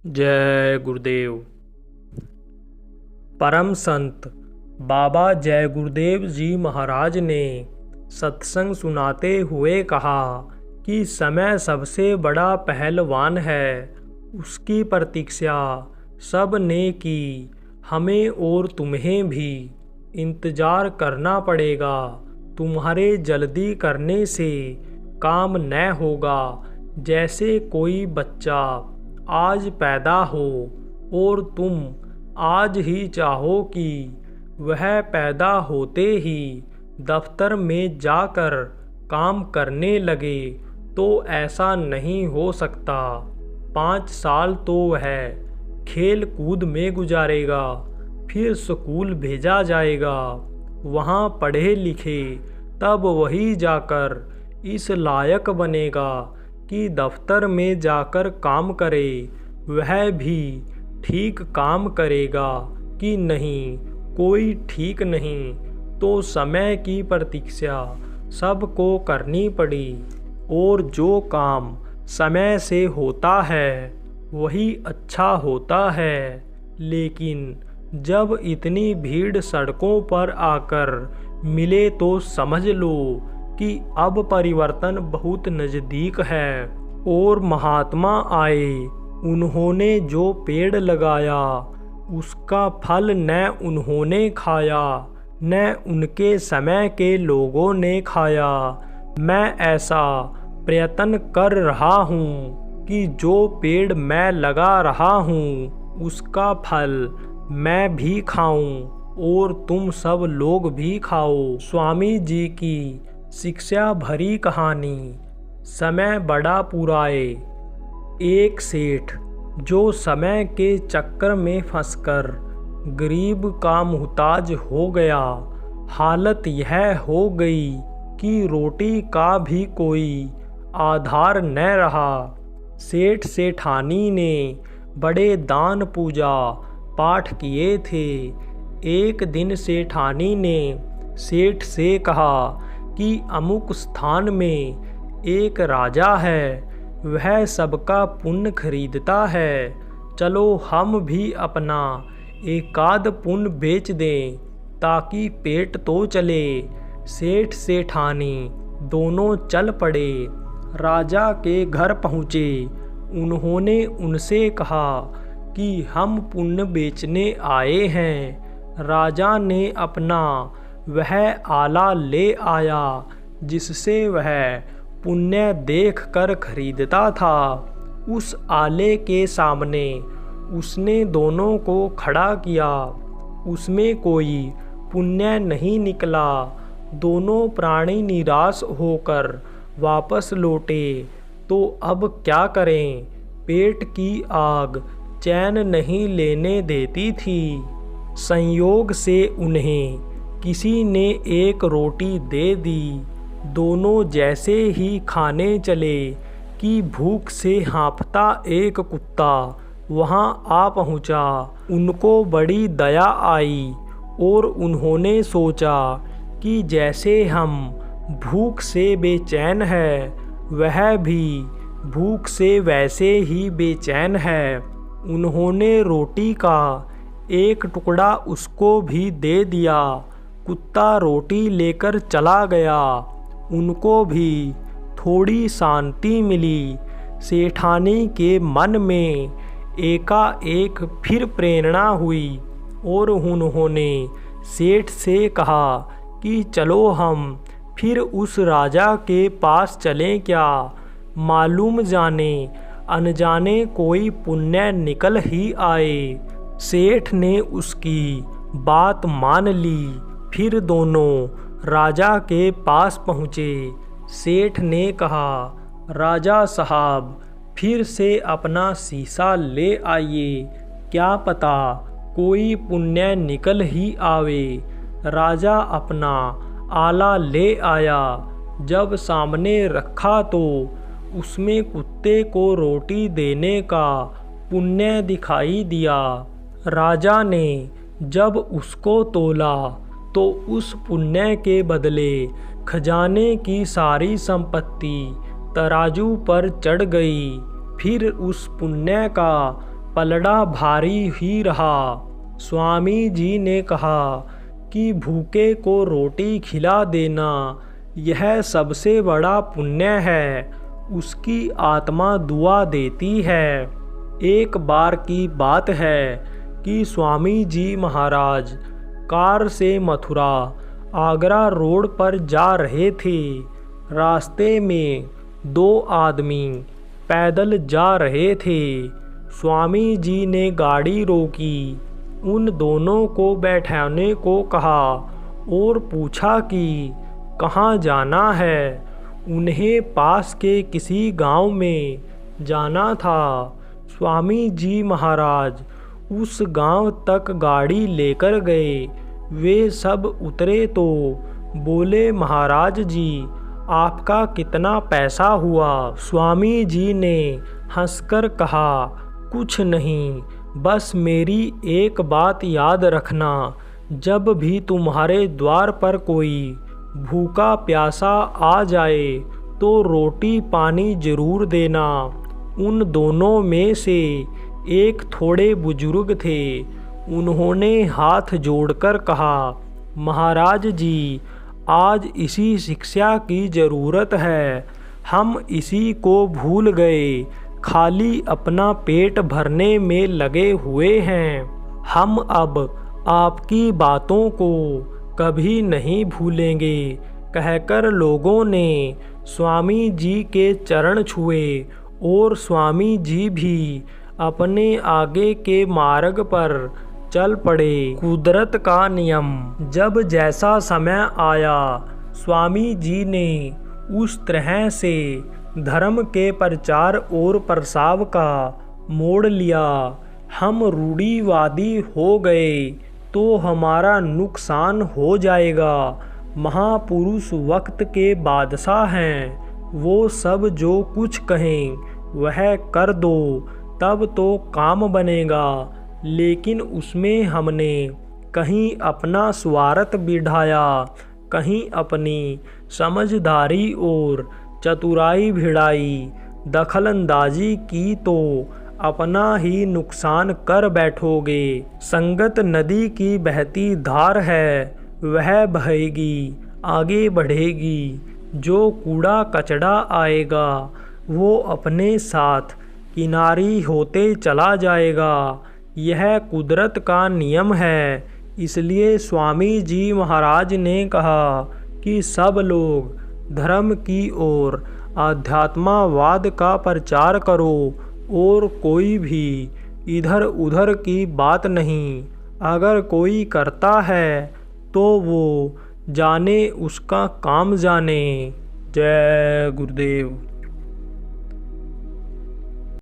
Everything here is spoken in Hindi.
जय गुरुदेव। परम संत बाबा जय गुरुदेव जी महाराज ने सत्संग सुनाते हुए कहा कि समय सबसे बड़ा पहलवान है, उसकी प्रतीक्षा सब ने की, हमें और तुम्हें भी इंतजार करना पड़ेगा। तुम्हारे जल्दी करने से काम न होगा। जैसे कोई बच्चा आज पैदा हो और तुम आज ही चाहो कि वह पैदा होते ही दफ्तर में जाकर काम करने लगे, तो ऐसा नहीं हो सकता। 5 साल तो वह खेल कूद में गुजारेगा, फिर स्कूल भेजा जाएगा, वहाँ पढ़े लिखे, तब वही जाकर इस लायक बनेगा कि दफ्तर में जाकर काम करे। वह भी ठीक काम करेगा कि नहीं, कोई ठीक नहीं। तो समय की प्रतीक्षा सबको करनी पड़ी, और जो काम समय से होता है वही अच्छा होता है। लेकिन जब इतनी भीड़ सड़कों पर आकर मिले तो समझ लो कि अब परिवर्तन बहुत नज़दीक है। और महात्मा आए, उन्होंने जो पेड़ लगाया उसका फल न उन्होंने खाया, न उनके समय के लोगों ने खाया। मैं ऐसा प्रयत्न कर रहा हूँ कि जो पेड़ मैं लगा रहा हूँ उसका फल मैं भी खाऊं और तुम सब लोग भी खाओ। स्वामी जी की शिक्षा भरी कहानी। समय बड़ा पुराए। एक सेठ जो समय के चक्कर में फंसकर गरीब का मुहताज हो गया, हालत यह हो गई कि रोटी का भी कोई आधार न रहा। सेठ सेठानी ने बड़े दान पूजा पाठ किए थे। एक दिन सेठानी ने सेठ से कहा कि अमुक स्थान में एक राजा है, वह सबका पुण्य खरीदता है, चलो हम भी अपना एकाध पुण्य बेच दें ताकि पेट तो चले। सेठ सेठानी दोनों चल पड़े, राजा के घर पहुँचे। उन्होंने उनसे कहा कि हम पुण्य बेचने आए हैं। राजा ने अपना वह आला ले आया जिससे वह पुण्य देख कर खरीदता था। उस आले के सामने उसने दोनों को खड़ा किया। उसमें कोई पुण्य नहीं निकला। दोनों प्राणी निराश होकर वापस लौटे। तो अब क्या करें? पेट की आग चैन नहीं लेने देती थी। संयोग से उन्हें किसी ने एक रोटी दे दी। दोनों जैसे ही खाने चले कि भूख से हाँफता एक कुत्ता वहाँ आ पहुँचा। उनको बड़ी दया आई और उन्होंने सोचा कि जैसे हम भूख से बेचैन है, वह भी भूख से वैसे ही बेचैन है। उन्होंने रोटी का एक टुकड़ा उसको भी दे दिया। कुत्ता रोटी लेकर चला गया। उनको भी थोड़ी शांति मिली। सेठानी के मन में एकाएक फिर प्रेरणा हुई और उन्होंने सेठ से कहा कि चलो हम फिर उस राजा के पास चलें क्या, मालूम जाने अनजाने कोई पुण्य निकल ही आए। सेठ ने उसकी बात मान ली। फिर दोनों राजा के पास पहुँचे। सेठ ने कहा, राजा साहब फिर से अपना शीशा ले आइए, क्या पता कोई पुण्य निकल ही आवे। राजा अपना आला ले आया। जब सामने रखा तो उसमें कुत्ते को रोटी देने का पुण्य दिखाई दिया। राजा ने जब उसको तोला तो उस पुण्य के बदले खजाने की सारी संपत्ति तराजू पर चढ़ गई। फिर उस पुण्य का पलड़ा भारी ही रहा। स्वामी जी ने कहा कि भूखे को रोटी खिला देना यह सबसे बड़ा पुण्य है, उसकी आत्मा दुआ देती है। एक बार की बात है कि स्वामी जी महाराज कार से मथुरा आगरा रोड पर जा रहे थे। रास्ते में दो आदमी पैदल जा रहे थे। स्वामी जी ने गाड़ी रोकी, उन दोनों को बैठाने को कहा और पूछा कि कहाँ जाना है। उन्हें पास के किसी गांव में जाना था। स्वामी जी महाराज उस गांव तक गाड़ी लेकर गए। वे सब उतरे तो बोले, महाराज जी आपका कितना पैसा हुआ? स्वामी जी ने हंसकर कहा, कुछ नहीं, बस मेरी एक बात याद रखना, जब भी तुम्हारे द्वार पर कोई भूखा प्यासा आ जाए तो रोटी पानी जरूर देना। उन दोनों में से एक थोड़े बुजुर्ग थे। उन्होंने हाथ जोड़कर कहा, महाराज जी आज इसी शिक्षा की ज़रूरत है, हम इसी को भूल गए, खाली अपना पेट भरने में लगे हुए हैं। हम अब आपकी बातों को कभी नहीं भूलेंगे, कहकर लोगों ने स्वामी जी के चरण छुए और स्वामी जी भी अपने आगे के मार्ग पर चल पड़े। कुदरत का नियम। जब जैसा समय आया, स्वामी जी ने उस तरह से धर्म के प्रचार और प्रसाव का मोड़ लिया। हम रूढ़िवादी हो गए तो हमारा नुकसान हो जाएगा। महापुरुष वक्त के बादशाह हैं, वो सब जो कुछ कहें वह कर दो, तब तो काम बनेगा। लेकिन उसमें हमने कहीं अपना स्वार्थ बिठाया, कहीं अपनी समझदारी और चतुराई भिड़ाई, दखलंदाजी की तो अपना ही नुकसान कर बैठोगे। संगत नदी की बहती धार है, वह बहेगी, आगे बढ़ेगी। जो कूड़ा कचड़ा आएगा वो अपने साथ किनारी होते चला जाएगा। यह कुदरत का नियम है। इसलिए स्वामी जी महाराज ने कहा कि सब लोग धर्म की ओर आध्यात्मवाद का प्रचार करो और कोई भी इधर उधर की बात नहीं। अगर कोई करता है तो वो जाने उसका काम जाने। जय गुरुदेव।